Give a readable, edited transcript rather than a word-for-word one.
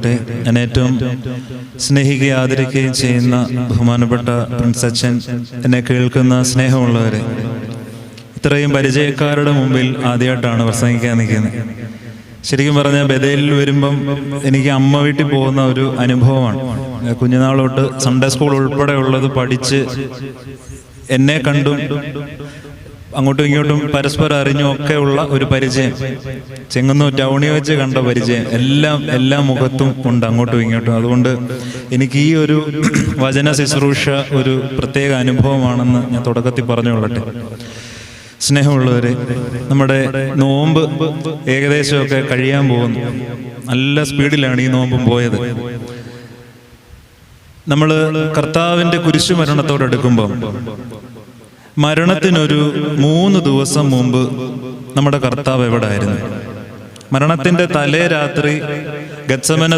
അനുഗ്രഹിക്കട്ടെ. ഞാൻ ഏറ്റവും സ്നേഹിക്കുകയും ആദരിക്കുകയും ചെയ്യുന്ന ബഹുമാനപ്പെട്ട പ്രിൻസ് അച്ഛൻ, എന്നെ കേൾക്കുന്ന സ്നേഹമുള്ളവരെ, ഇത്രയും പരിചയക്കാരുടെ മുമ്പിൽ ആദ്യമായിട്ടാണ് പ്രസംഗിക്കാൻ നിൽക്കുന്നത്. ശരിക്കും പറഞ്ഞാൽ ബഥേലിൽ വരുമ്പം എനിക്ക് അമ്മ വീട്ടിൽ പോകുന്ന ഒരു അനുഭവമാണ്. കുഞ്ഞുനാളോട്ട് സൺഡേ സ്കൂൾ ഉൾപ്പെടെയുള്ളത് പഠിച്ച് എന്നെ കണ്ടും അങ്ങോട്ടും ഇങ്ങോട്ടും പരസ്പരം അറിഞ്ഞും ഒക്കെ ഉള്ള ഒരു പരിചയം, ചെങ്ങന്നൂർ ടൗണിൽ വെച്ച് കണ്ട പരിചയം എല്ലാ മുഖത്തും ഉണ്ട്, അങ്ങോട്ടും ഇങ്ങോട്ടും. അതുകൊണ്ട് എനിക്ക് ഈ ഒരു വചന ശുശ്രൂഷ ഒരു പ്രത്യേക അനുഭവമാണെന്ന് ഞാൻ തുടക്കത്തിൽ പറഞ്ഞുകൊള്ളട്ടെ. സ്നേഹമുള്ളവരെ, നമ്മുടെ നോമ്പ് ഏകദേശമൊക്കെ കഴിയാൻ പോകുന്നു. നല്ല സ്പീഡിലാണ് ഈ നോമ്പും പോയത്. നമ്മൾ കർത്താവിൻ്റെ കുരിശുമരണത്തോടെടുക്കുമ്പം മരണത്തിനൊരു 3 ദിവസം മുമ്പ് നമ്മുടെ കർത്താവ് എവിടെ ആയിരുന്നു? മരണത്തിൻ്റെ തലേ രാത്രി ഗത്സമന